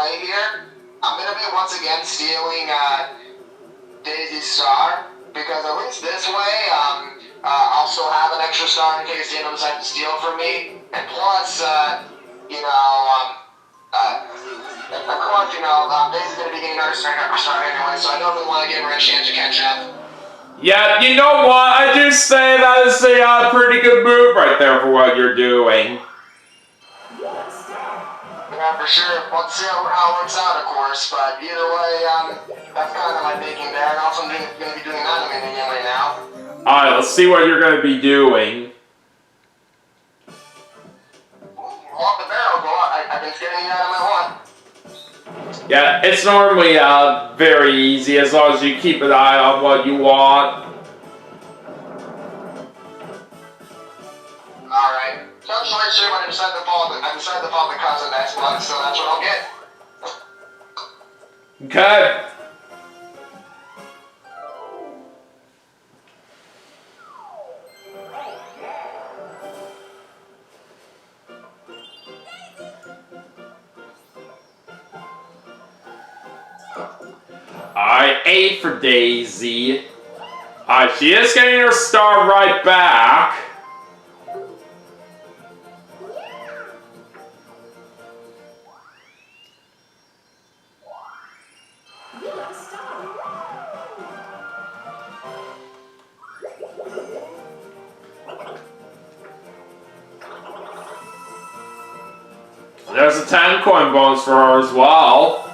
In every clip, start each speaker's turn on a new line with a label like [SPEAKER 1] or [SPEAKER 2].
[SPEAKER 1] play here, I'm going to be once again stealing Daisy's star, because at least this way, I'll still have an extra star in case Dino decides to steal from me. And plus, of course, Daisy's going to be getting another star anyway, so I don't really want to give her a chance to catch up.
[SPEAKER 2] Yeah, you know what? I do say that is a pretty good move right there for what you're doing.
[SPEAKER 1] Yeah, for sure. Let's see how it works out, of course. But either way, that's kind of my thinking there. And also, I'm going to be doing that in the right now.
[SPEAKER 2] Alright, let's see what you're going to be doing.
[SPEAKER 1] Walk the barrel, go on. I've been getting it out of my one.
[SPEAKER 2] Yeah, it's normally very easy as long as you keep an eye on what you want.
[SPEAKER 1] Alright. So I'm just not sure when I decided to follow the cousin next month, so that's what I'll get.
[SPEAKER 2] Okay. Alright, 8 for Daisy. Alright, she is getting her star right back. There's a 10 coin bonus for her as well.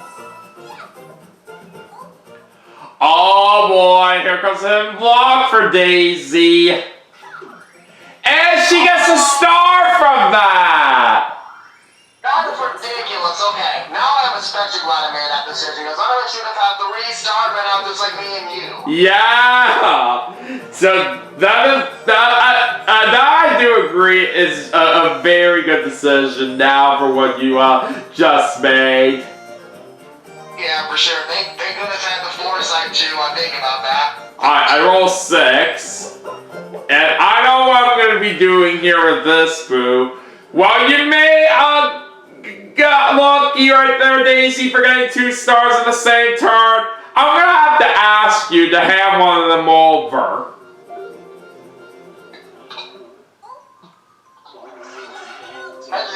[SPEAKER 2] Oh boy, here comes a block for Daisy. And she gets a star from that!
[SPEAKER 1] That is ridiculous. Okay, now I'm especially glad I made that decision, because otherwise you'd have had 3 stars right now just like me and you.
[SPEAKER 2] Yeah! So that I do agree is a very good decision now for what you just made.
[SPEAKER 1] Yeah, for sure. Thank goodness I had the foresight to think about that.
[SPEAKER 2] Alright, I roll 6. And I know what I'm going to be doing here with this boo. While you may got lucky right there, Daisy, for getting 2 stars in the same turn, I'm going to have to ask you to hand one of them over.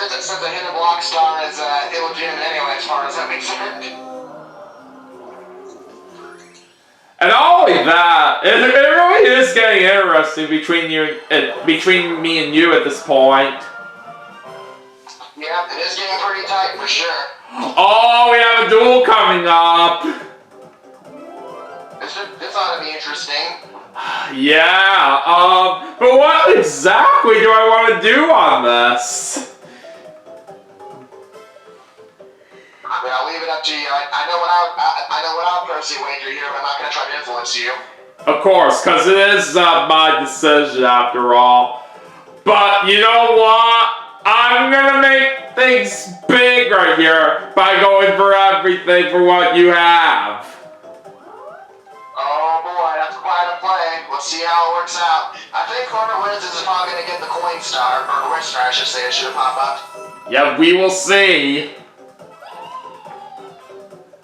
[SPEAKER 1] Since the hidden block star is illegitimate anyway, as far as that makes sense.
[SPEAKER 2] And not only that, it really is getting interesting between me and you at this point.
[SPEAKER 1] Yeah, it is getting pretty tight for sure.
[SPEAKER 2] Oh, we have a duel coming up.
[SPEAKER 1] This ought to be interesting.
[SPEAKER 2] Yeah, but what exactly do I want to do on this?
[SPEAKER 1] I mean, I'll leave it up to you. I know what I'll personally wager here, but I'm not going to try to influence you.
[SPEAKER 2] Of course, because it is my decision after all. But you know what? I'm going to make things big right here by going for everything for what you have.
[SPEAKER 1] Oh boy, that's quite a play. Let's see how it works out. I think whoever wins is probably going to get the coin star, or the wish star, I should say. It should pop up.
[SPEAKER 2] Yeah, we will see.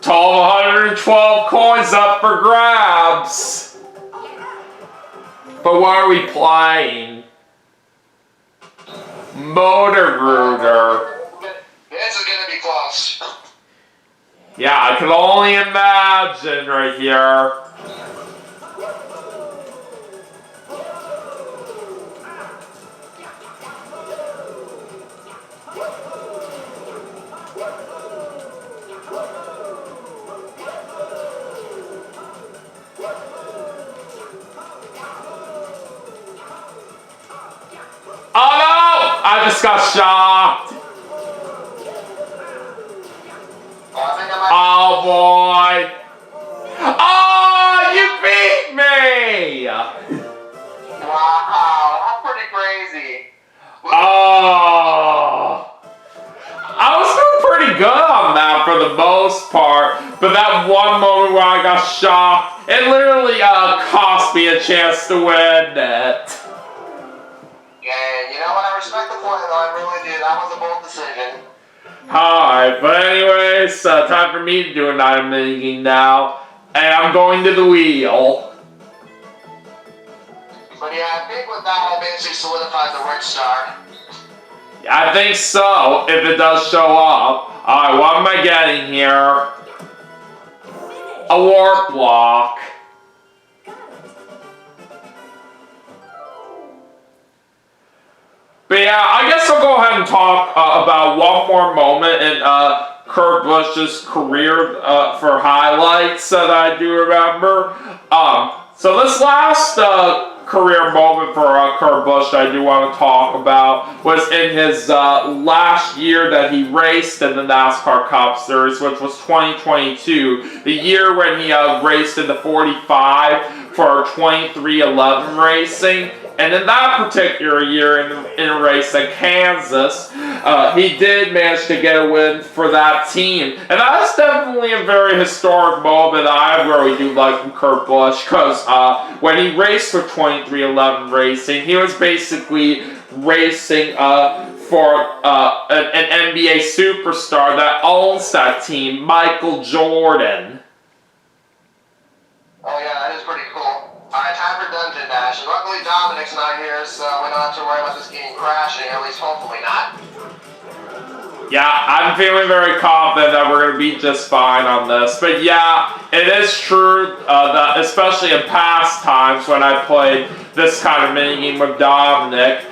[SPEAKER 2] 112 coins up for grabs. But what are we playing? Motor Rooter.
[SPEAKER 1] This is going to be close.
[SPEAKER 2] Yeah, I can only imagine right here. Oh no! I just got shocked. Oh boy. Oh, you beat me!
[SPEAKER 1] Wow, that's pretty crazy.
[SPEAKER 2] Oh. I was doing pretty good on that for the most part, but that one moment where I got shocked, it literally cost me a chance to win it.
[SPEAKER 1] Yeah, you know what? I respect the point, though. I really do. That was a bold decision.
[SPEAKER 2] Alright, but anyways, time for me to do an item making now. And I'm going to the wheel.
[SPEAKER 1] But yeah, I think with that I basically solidified the word star.
[SPEAKER 2] I think so, if it does show up. Alright, what am I getting here? A warp block. But yeah, I guess I'll go ahead and talk about one more moment in Kurt Busch's career for highlights that I do remember. So this last career moment for Kurt Busch I do want to talk about was in his last year that he raced in the NASCAR Cup Series, which was 2022, the year when he raced in the 45 for 2311 racing. And in that particular year, in a race at Kansas, he did manage to get a win for that team. And that's definitely a very historic moment I really do like from Kurt Busch, because when he raced for 2311 Racing, he was basically racing for an NBA superstar that owns that team, Michael Jordan.
[SPEAKER 1] Oh yeah, that is pretty cool. Alright, time for Dungeon Dash. Luckily Dominic's not here, so we don't have to worry about this game crashing, at least hopefully not.
[SPEAKER 2] Yeah, I'm feeling very confident that we're going to be just fine on this. But yeah, it is true that especially in past times when I played this kind of minigame with Dominic,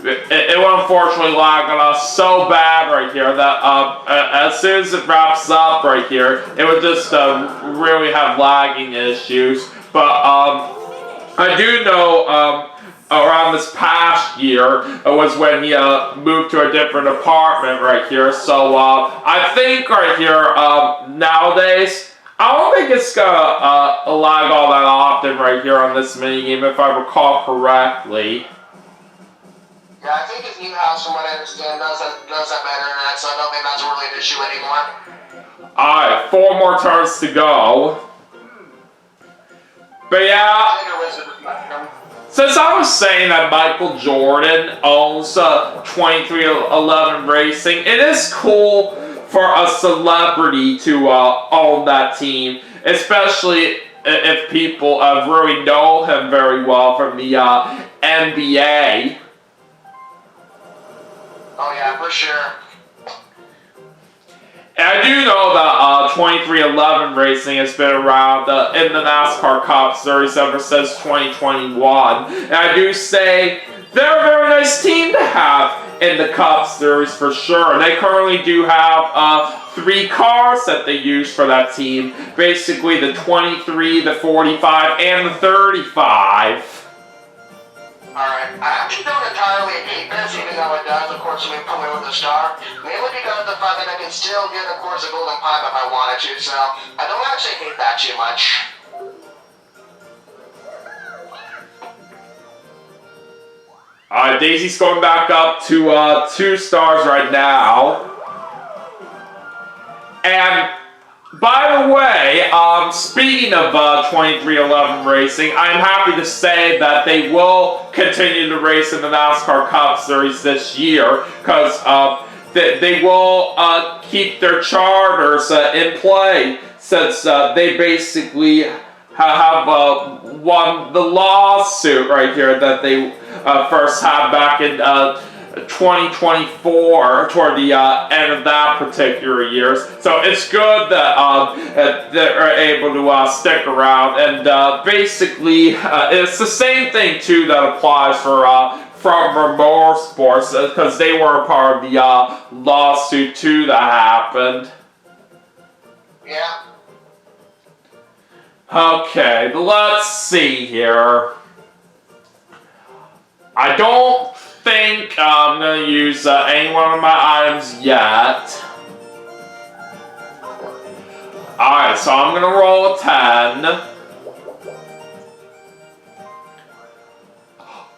[SPEAKER 2] it will unfortunately lag on us so bad right here that as soon as it wraps up right here, it would just really have lagging issues. But I do know around this past year was when he moved to a different apartment right here. So I think right here nowadays, I don't think it's gonna lag all that often right here on this minigame, if I recall correctly.
[SPEAKER 1] Yeah, I think his new house, from what I understand, does have better internet, so I don't think that's really an issue anymore.
[SPEAKER 2] Alright, 4 more turns to go. But yeah, since I was saying that Michael Jordan owns 2311 Racing, it is cool for a celebrity to own that team, especially if people really know him very well from the NBA.
[SPEAKER 1] Oh yeah, for sure.
[SPEAKER 2] And I do know that 2311 Racing has been around in the NASCAR Cup Series ever since 2021. And I do say they're a very nice team to have in the Cup Series for sure. They currently do have 3 cars that they use for that team. Basically the 23, the 45, and the 35.
[SPEAKER 1] Alright, I actually don't entirely hate this, even though it does, of course, put me with a star. Mainly because of the fact that I can still get, of course, a golden pipe if I wanted to, so I don't actually hate that too much.
[SPEAKER 2] Daisy's going back up to 2 stars right now. And by the way, speaking of 2311 Racing, I'm happy to say that they will continue to race in the NASCAR Cup Series this year, because they will keep their charters in play, since they basically have won the lawsuit right here that they first had back in 2024, toward the end of that particular year. So it's good that they're able to stick around, and basically it's the same thing too that applies for from Motorsports, because they were a part of the lawsuit too that happened.
[SPEAKER 1] Yeah.
[SPEAKER 2] Okay, let's see here. I don't think I'm going to use any one of my items yet. Alright, so I'm going to roll a 10.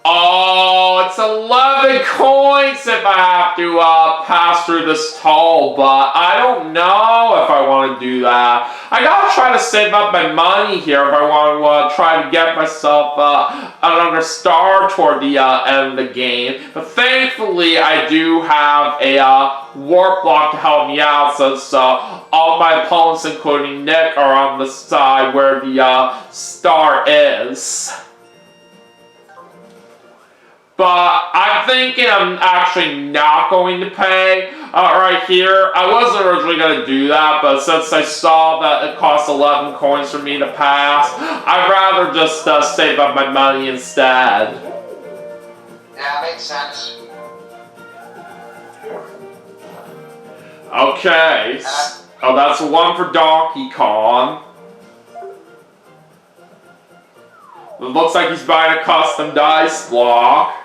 [SPEAKER 2] Oh, it's 11 coins if I have to pass through this toll, but I don't know if I want to want to do that. I gotta try to save up my money here if I want to try to get myself another star toward the end of the game. But thankfully, I do have a warp block to help me out, since all my opponents, including Nick, are on the side where the star is. But I'm thinking I'm actually not going to pay right here. I wasn't originally going to do that, but since I saw that it costs 11 coins for me to pass, I'd rather just save up my money instead.
[SPEAKER 1] Yeah, makes sense.
[SPEAKER 2] Okay. Oh, that's one for Donkey Kong. It looks like he's buying a custom dice block.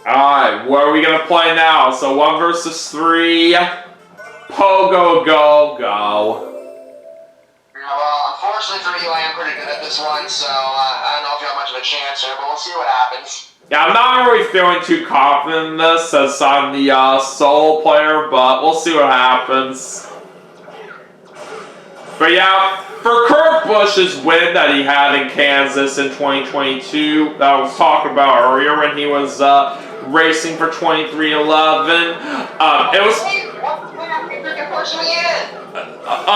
[SPEAKER 2] Alright, what are we gonna play now? So 1 versus 3. Pogo go go.
[SPEAKER 1] Well, unfortunately for you, I am pretty good at this one, so I don't know if you have much of a chance here, but we'll see what happens.
[SPEAKER 2] Yeah, I'm not really feeling too confident in this, since I'm the solo player, but we'll see what happens. But yeah, for Kurt Busch's win that he had in Kansas in 2022, that I was talking about earlier when he was racing for 2311, it was...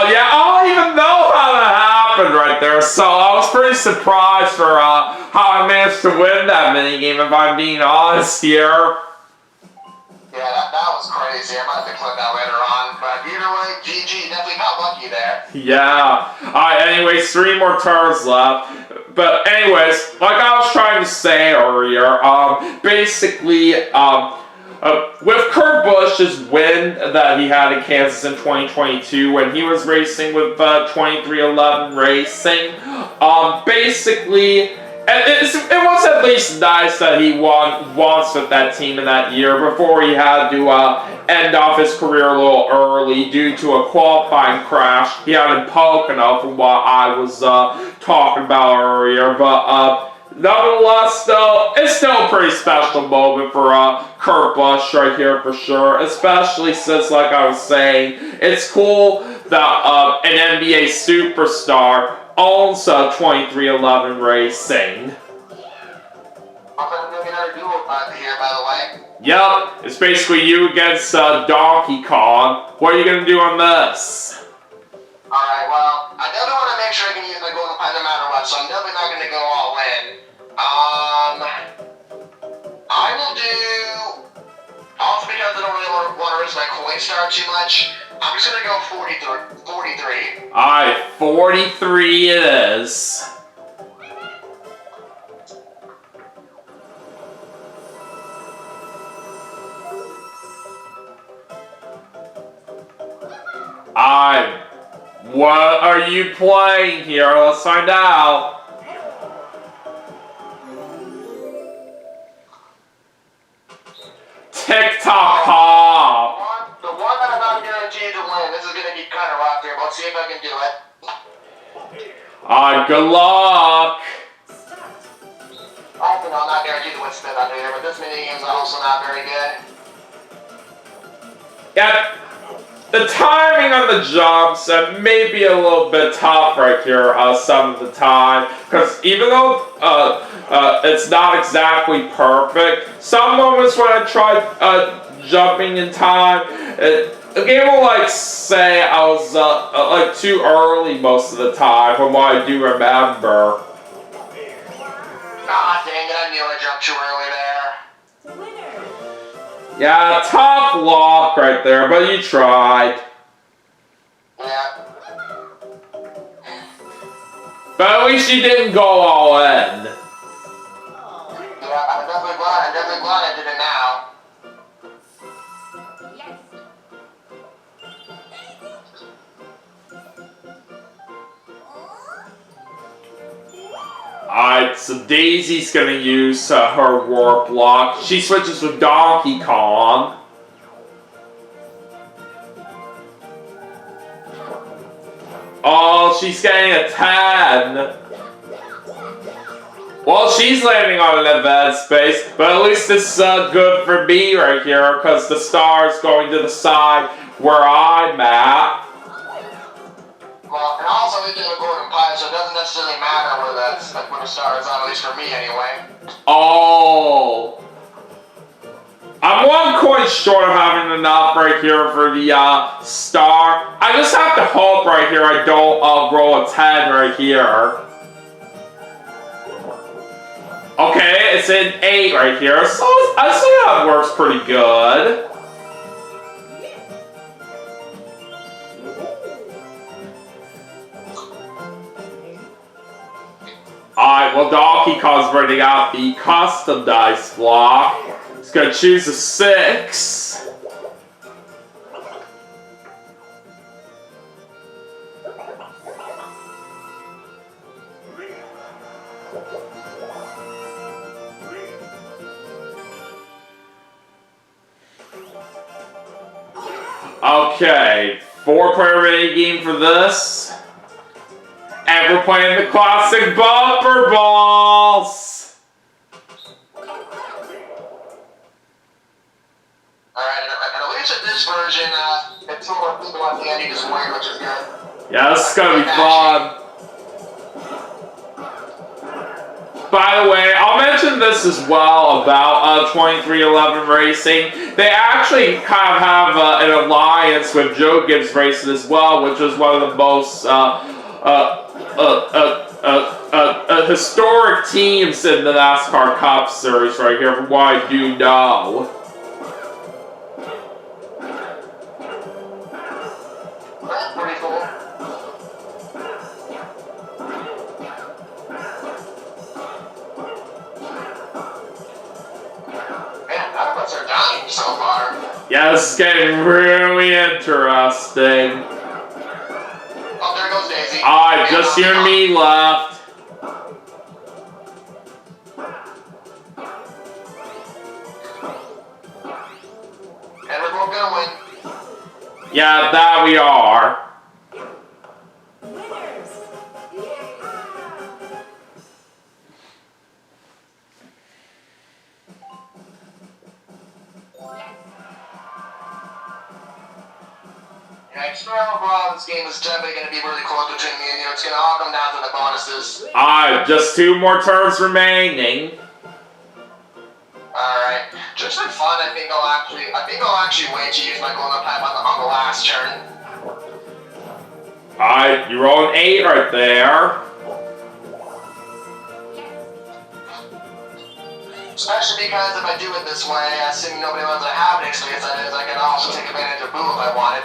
[SPEAKER 2] yeah, I don't even know how that happened right there, so I was pretty surprised for how I managed to win that minigame, if I'm being honest here.
[SPEAKER 1] Yeah, that was crazy. I might have to clip that later on, but either way, GG, definitely got lucky there.
[SPEAKER 2] Yeah. Alright, anyways, 3 more turns left. But anyways, like I was trying to say earlier, basically, with Kurt Busch's win that he had in Kansas in 2022 when he was racing with 2311 Racing, basically, it was at least nice that he won once with that team in that year before he had to end off his career a little early due to a qualifying crash he had in Pocono, from what I was talking about earlier. But nonetheless, though, it's still a pretty special moment for Kurt Busch right here for sure, especially since, like I was saying, it's cool that an NBA superstar owns 2311 Racing.
[SPEAKER 1] I'm doing another duel here, by the way.
[SPEAKER 2] Yep, it's basically you against Donkey Kong. What are you going to do on this?
[SPEAKER 1] Alright, well, I definitely want to make sure I can use my golden pie no matter what, so I'm definitely not going to go all in. I will do... Also because I don't really want to risk my coin star too much, I'm just going to go 43.
[SPEAKER 2] Alright, 43 it is. Alright, what are you playing here? Let's find out. TikTok hop.
[SPEAKER 1] The one that I'm not guaranteed to win. This is going to be kind of rough here, but let's see if I can do it.
[SPEAKER 2] Alright, good luck.
[SPEAKER 1] Also, no, I'm not guaranteed to win spin under here, but this mini game is also not very good.
[SPEAKER 2] Yeah, the timing on the jumps may be a little bit tough right here some of the time, because even though it's not exactly perfect, some moments when I try jumping in time, the game will like say I was like too early most of the time, from what I do remember.
[SPEAKER 1] Ah, dang it, I knew I jumped too early there.
[SPEAKER 2] Yeah, tough luck right there, but you tried.
[SPEAKER 1] Yeah.
[SPEAKER 2] But at least you didn't go all in.
[SPEAKER 1] Yeah, I'm definitely glad I did it now.
[SPEAKER 2] Alright, so Daisy's gonna use her warp block. She switches with Donkey Kong. Oh, she's getting a 10. Well, she's landing on an event space, but at least it's good for me right here, because the star is going to the side where I'm at.
[SPEAKER 1] Well, and also it's in a golden pie, so it doesn't necessarily matter where the star is on, at least for me anyway.
[SPEAKER 2] Oh. I'm 1 coin short of having enough right here for the star. I just have to hope right here I don't roll a 10 right here. Okay, it's an 8 right here, so I see how it works pretty good. Alright, well, Donkey Kong's running out the custom dice block. He's gonna choose a 6. Okay, 4-player mini game for this. And we're playing the classic bumper balls.
[SPEAKER 1] Alright, and at least at this version, it's more people at the end you just win, which is good.
[SPEAKER 2] Yeah, this is gonna be fun. By the way, I'll mention this as well about 2311 Racing. They actually kind of have an alliance with Joe Gibbs Racing as well, which is one of the most historic teams in the NASCAR Cup Series right here, from what I do know.
[SPEAKER 1] That's pretty cool. Man, none of us are dying so far.
[SPEAKER 2] Yeah, this is getting really interesting.
[SPEAKER 1] Oh, there goes Daisy.
[SPEAKER 2] Alright, just you and me left.
[SPEAKER 1] And we're both gonna win.
[SPEAKER 2] Yeah, that we are.
[SPEAKER 1] Yeah, I just remember overall this game is definitely gonna be really close between me and you. It's gonna all come down to the bonuses.
[SPEAKER 2] Alright, just 2 more turns remaining.
[SPEAKER 1] Alright. Just for fun, I think I'll actually wait to use my golden pipe on the last turn.
[SPEAKER 2] Alright, you roll an 8 right there.
[SPEAKER 1] Especially because if I do it this way, assuming nobody knows I have an experience, that is, I can also take advantage of Boo if I wanted.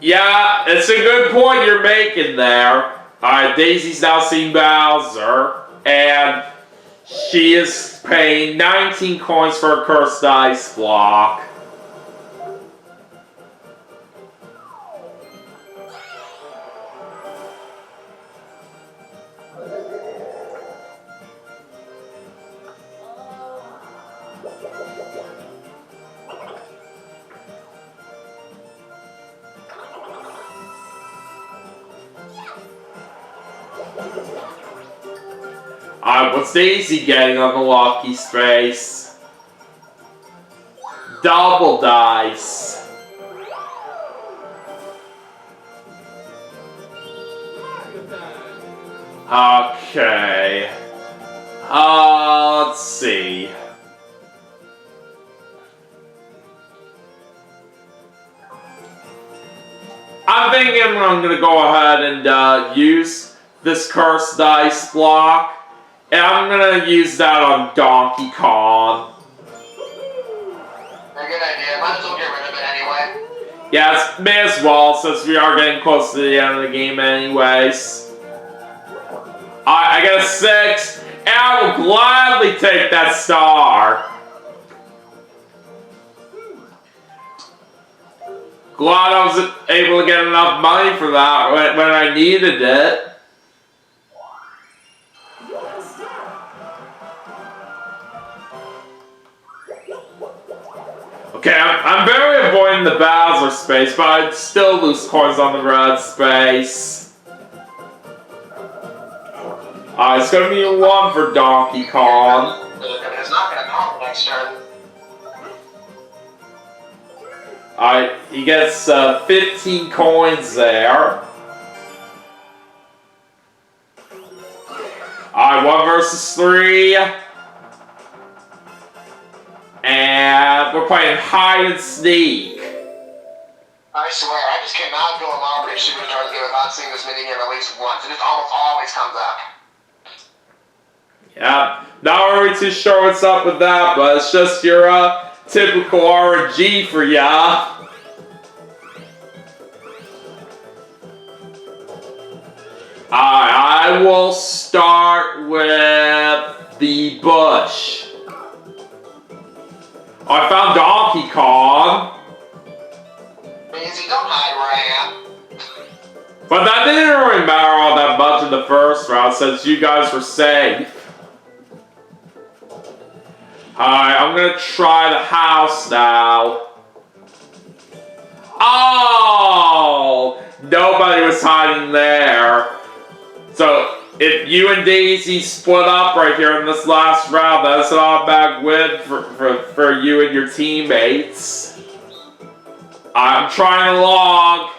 [SPEAKER 2] Yeah, it's a good point you're making there. Alright, Daisy's now seen Bowser, and she is paying 19 coins for a cursed dice block. Alright, what's Daisy getting on the lucky space? Double dice. Okay. Let's see. I'm thinking I'm gonna go ahead and use this cursed dice block. And I'm gonna use that on Donkey Kong.
[SPEAKER 1] A good idea. Might as well get rid of it anyway.
[SPEAKER 2] Yes, may as well, since we are getting close to the end of the game anyways. I got a 6, and I will gladly take that star. Glad I was able to get enough money for that when I needed it. Okay, I'm barely avoiding the Bowser space, but I'd still lose coins on the red space. It's gonna be a 1 for Donkey Kong.
[SPEAKER 1] I mean, it's not gonna come next turn.
[SPEAKER 2] He gets 15 coins there. 1 versus 3. And we're playing hide and seek.
[SPEAKER 1] I swear, I just cannot go a Mario Superstars game without seeing this minigame at least once. It just almost always comes up.
[SPEAKER 2] Yeah, not really too sure what's up with that, but it's just your typical RNG for ya. I will start with the bush. I found Donkey Kong.
[SPEAKER 1] Easy, don't hide where I am.
[SPEAKER 2] But that didn't really matter all that much in the first round since you guys were safe. Alright, I'm gonna try the house now. Oh! Nobody was hiding there. So, if you and Daisy split up right here in this last round, that's an automatic win for you and your teammates. I'm trying to log.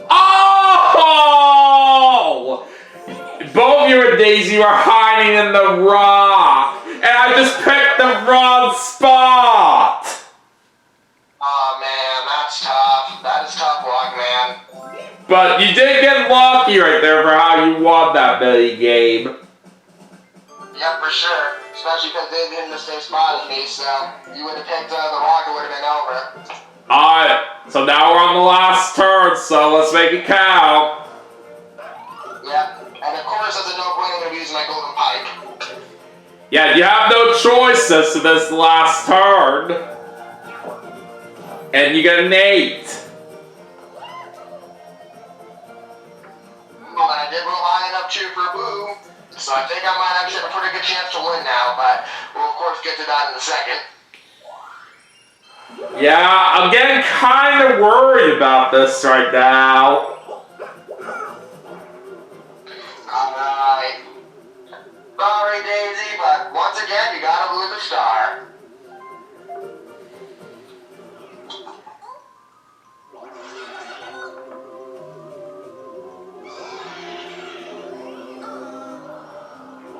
[SPEAKER 2] Oh! Both you and Daisy were hiding in the rock, and I just picked the wrong spot.
[SPEAKER 1] Oh man, that's tough. That is tough luck, man.
[SPEAKER 2] But you did get lucky right there for how you won that mini game.
[SPEAKER 1] Yep, for sure. Especially because they didn't in the same spot as me, so you would have picked the rock, it would have been over.
[SPEAKER 2] Alright, so now we're on the last turn, so let's make it count.
[SPEAKER 1] Yep, and of course, as a no-brainer, I'm going to be using my golden pipe.
[SPEAKER 2] Yeah, you have no choices to this last turn. And you get an 8.
[SPEAKER 1] Well, and I did roll high enough too for Boo, so I think I might actually have a pretty good chance to win now, but we'll of course get to that in a second.
[SPEAKER 2] Yeah, I'm getting kind of worried about this right now.
[SPEAKER 1] Alright. Sorry, Daisy, but once again, you gotta lose a star.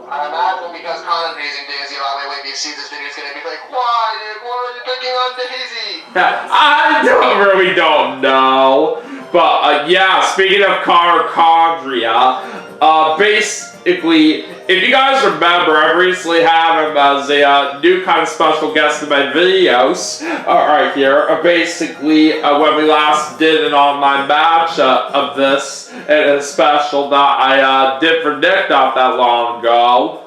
[SPEAKER 1] I imagine because Connor's using Daisy, all the way you see this video is gonna be like, why are you picking on Daisy?
[SPEAKER 2] I really don't know. But yeah, speaking of Chondria, basically, if you guys remember, I recently had him as a new kind of special guest in my videos. Right here, basically, when we last did an online match of this, and a special that I did for Nick not that long ago.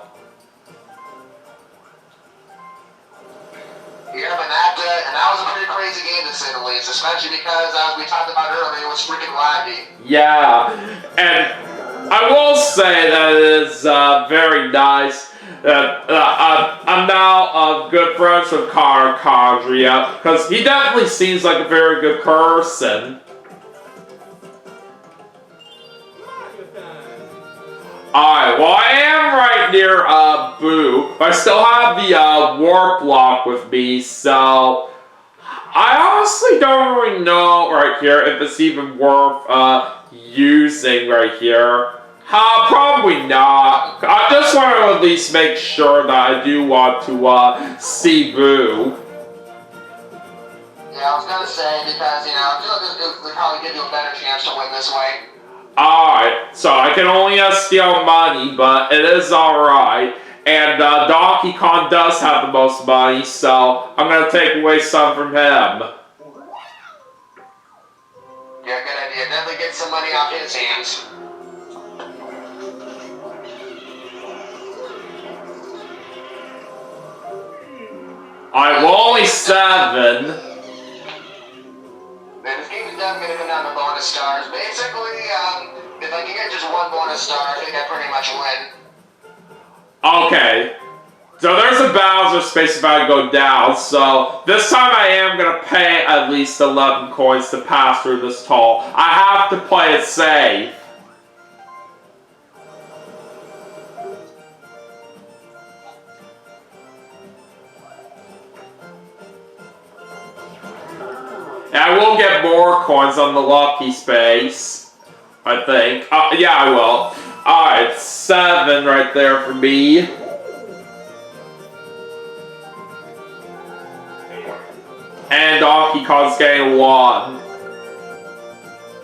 [SPEAKER 1] Yeah, but that was a pretty crazy game to say the least, especially because, as we talked about earlier, it was freaking laggy.
[SPEAKER 2] Yeah, and I will say that it is very nice that I'm now good friends with Chondria, because he definitely seems like a very good person. Alright, well I am right near Boo, but I still have the warp block with me, so I honestly don't really know right here if it's even worth using right here. Probably not. I just want to at least make sure that I do want to see Boo.
[SPEAKER 1] Yeah, I was gonna say, because, you know, I feel like it would probably give you a better chance to win this way.
[SPEAKER 2] Alright, so I can only steal money, but it is alright. And Donkey Kong does have the most money, so I'm going to take away some from him.
[SPEAKER 1] Yeah, good idea. Definitely get some money off his hands.
[SPEAKER 2] Alright, well only 7.
[SPEAKER 1] Man, this game is definitely going to come down to bonus stars. Basically, if I can get just one bonus star, I think I pretty much win.
[SPEAKER 2] Okay. So there's a Bowser space if I go down, so this time I am going to pay at least 11 coins to pass through this tunnel. I have to play it safe. And I will get more coins on the lucky space, I think. Yeah, I will. Alright, 7 right there for me. And Donkey Kong's getting 1.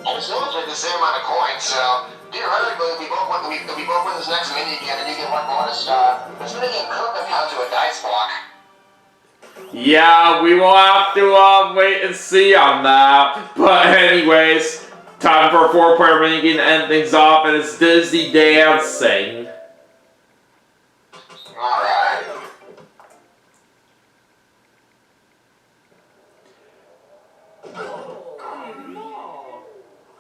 [SPEAKER 1] And it's almost like the same amount of coins, so theoretically, if we both win this next mini game and you get 1 bonus star, this mini game could come down to a dice block.
[SPEAKER 2] Yeah, we will have to wait and see on that. But anyways, time for a 4-player minigame to end things off, and it's Disney Dancing.
[SPEAKER 1] Alright.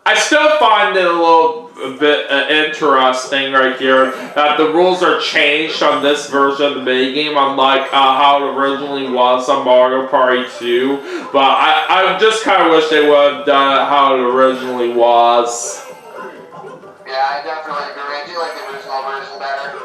[SPEAKER 2] I still find it a little bit interesting right here that the rules are changed on this version of the minigame, unlike how it originally was on Mario Party 2. But I just kind of wish they would have done it how it originally was.
[SPEAKER 1] Yeah, I definitely agree. I do like the original version better.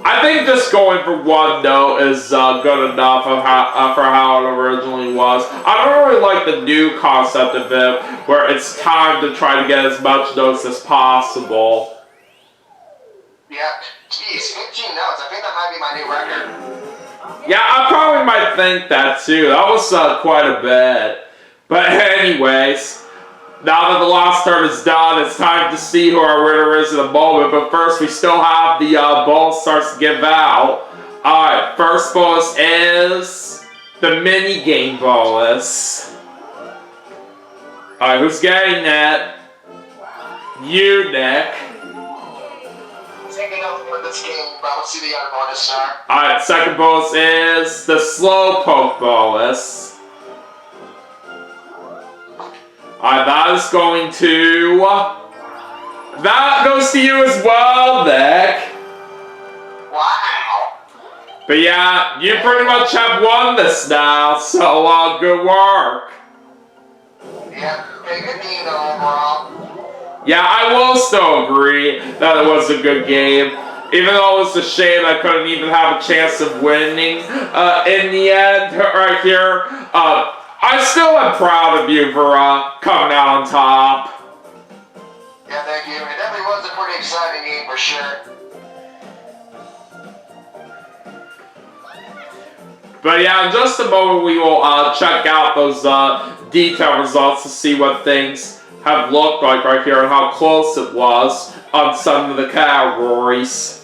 [SPEAKER 2] I think just going for 1 note is good enough for how it originally was. I don't really like the new concept of it, where it's time to try to get as much notes as possible.
[SPEAKER 1] Yeah, geez, 15 notes. I think that might be my new record.
[SPEAKER 2] Yeah, I probably might think that too. That was quite a bit. But anyways, now that the last turn is done, it's time to see who our winner is in a moment. But first, we still have the bonus starts to give out. Alright, first bonus is the mini game bonus. Alright, who's getting that? You, Nick.
[SPEAKER 1] Taking over with this game, but let's see the other bonus star.
[SPEAKER 2] Alright, second bonus is the Slowpoke bonus. Alright, that is going to... That goes to you as well, Nick.
[SPEAKER 1] Wow.
[SPEAKER 2] But yeah, you pretty much have won this now, so good work.
[SPEAKER 1] Yeah, pretty good game though overall.
[SPEAKER 2] Yeah, I will still agree that it was a good game. Even though it was a shame I couldn't even have a chance of winning in the end right here. I still am proud of you for coming out on top.
[SPEAKER 1] Yeah, thank you. It definitely was a pretty exciting game for sure.
[SPEAKER 2] But yeah, in just a moment we will check out those detailed results to see what things have looked like right here and how close it was on some of the categories.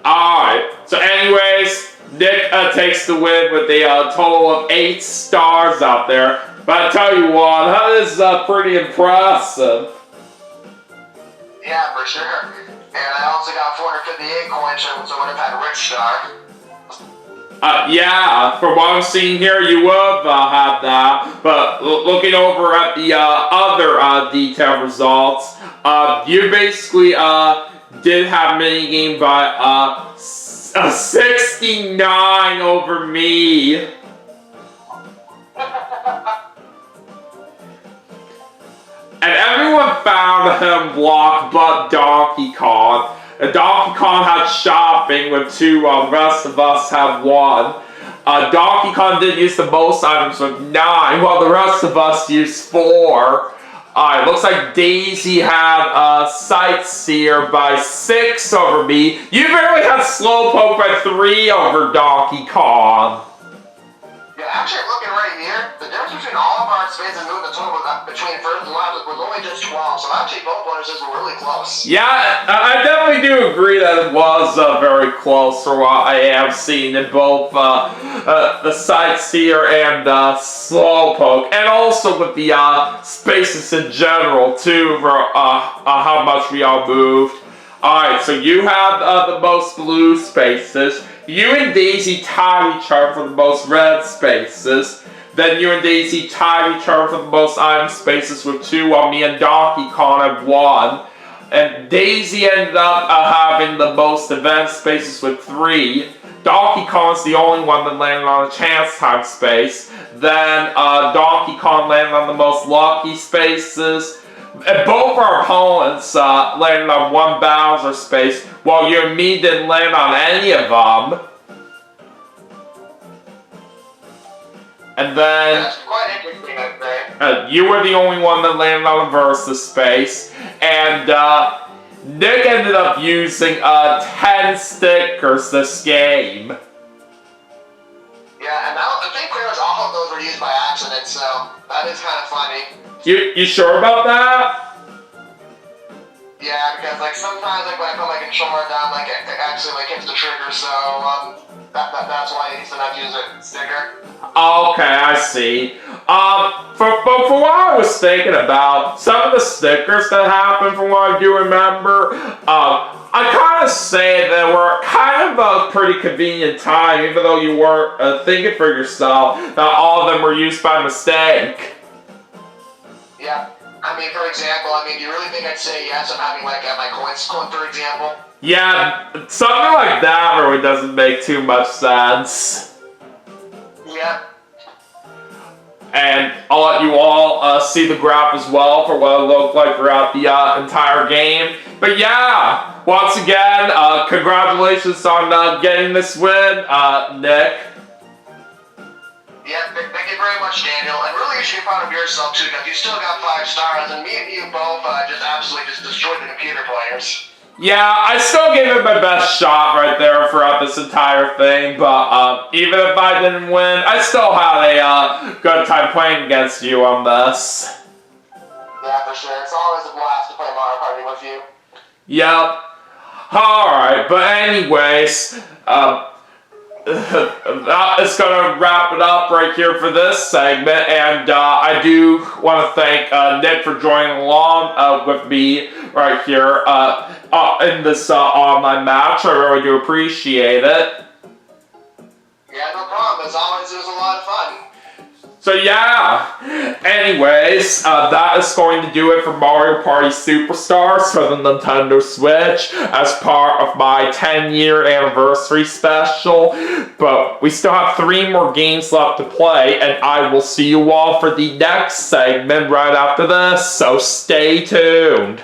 [SPEAKER 2] Alright, so anyways, Nick takes the win with a total of 8 stars out there. But I tell you what, that is pretty impressive.
[SPEAKER 1] Yeah, for sure. And I also got 458 coins, so I would have had a rich star.
[SPEAKER 2] Yeah, from what I'm seeing here, you would have had that. But looking over at the other detailed results, you basically did have minigame by 69 over me. And everyone found him blocked but Donkey Kong. And Donkey Kong had shopping with 2 while the rest of us have 1. Donkey Kong did use the most items with 9 while the rest of us used 4. It looks like Daisy had Sightseer by 6 over me. You barely had Slowpoke by 3 over Donkey Kong.
[SPEAKER 1] Yeah, actually looking right here, the difference between all of our spaces moving the total between first and last was only just 12, so actually both bonuses were really close.
[SPEAKER 2] Yeah, I definitely do agree that it was very close for what I have seen in both the Sightseer and Slowpoke, and also with the spaces in general too, for how much we all moved. Alright, so you have the most blue spaces. You and Daisy tie each other for the most red spaces. Then you and Daisy tie each other for the most item spaces with 2, while me and Donkey Kong have 1. And Daisy ended up having the most event spaces with 3. Donkey Kong's the only one that landed on a chance time space. Then Donkey Kong landed on the most lucky spaces. And both our opponents landed on one Bowser space, while you and me didn't land on any of them. And then
[SPEAKER 1] That's quite interesting, I'd say.
[SPEAKER 2] you were the only one that landed on a Versus space, and Nick ended up using 10 stickers this game.
[SPEAKER 1] Yeah, and I think pretty much all of those were used by accident, so that is kind of funny.
[SPEAKER 2] You sure about that?
[SPEAKER 1] Yeah, because like sometimes like when I put my controller down, like it actually like hits the trigger, so that's why I used to not use a sticker.
[SPEAKER 2] Okay, I see. For what I was thinking about, some of the stickers that happened, from what I do remember, I kind of say they were kind of a pretty convenient time, even though you weren't thinking for yourself that all of them were used by mistake.
[SPEAKER 1] Yeah. I mean, for example, do you really think I'd say yes on having like my coins clip, for example?
[SPEAKER 2] Yeah, something like that really doesn't make too much sense.
[SPEAKER 1] Yeah.
[SPEAKER 2] And I'll let you all see the graph as well for what it looked like throughout the entire game. But yeah, once again, congratulations on getting this win, Nick.
[SPEAKER 1] Yeah, thank you very much, Daniel. And really, you should be proud of yourself too, because you still got 5 stars, and me and you both just absolutely just destroyed the computer players.
[SPEAKER 2] Yeah, I still gave it my best shot right there throughout this entire thing, but even if I didn't win, I still had a good time playing against you on this.
[SPEAKER 1] Yeah, for sure. It's always a blast to play Mario Party with you.
[SPEAKER 2] Yep. Alright, but anyways, that is going to wrap it up right here for this segment, and I do want to thank Nick for joining along with me right here in this online match. I really do appreciate it.
[SPEAKER 1] Yeah, no problem. As always, it was a lot of fun.
[SPEAKER 2] So yeah, anyways, that is going to do it for Mario Party Superstars for the Nintendo Switch as part of my 10-year anniversary special. But we still have 3 more games left to play, and I will see you all for the next segment right after this, so stay tuned.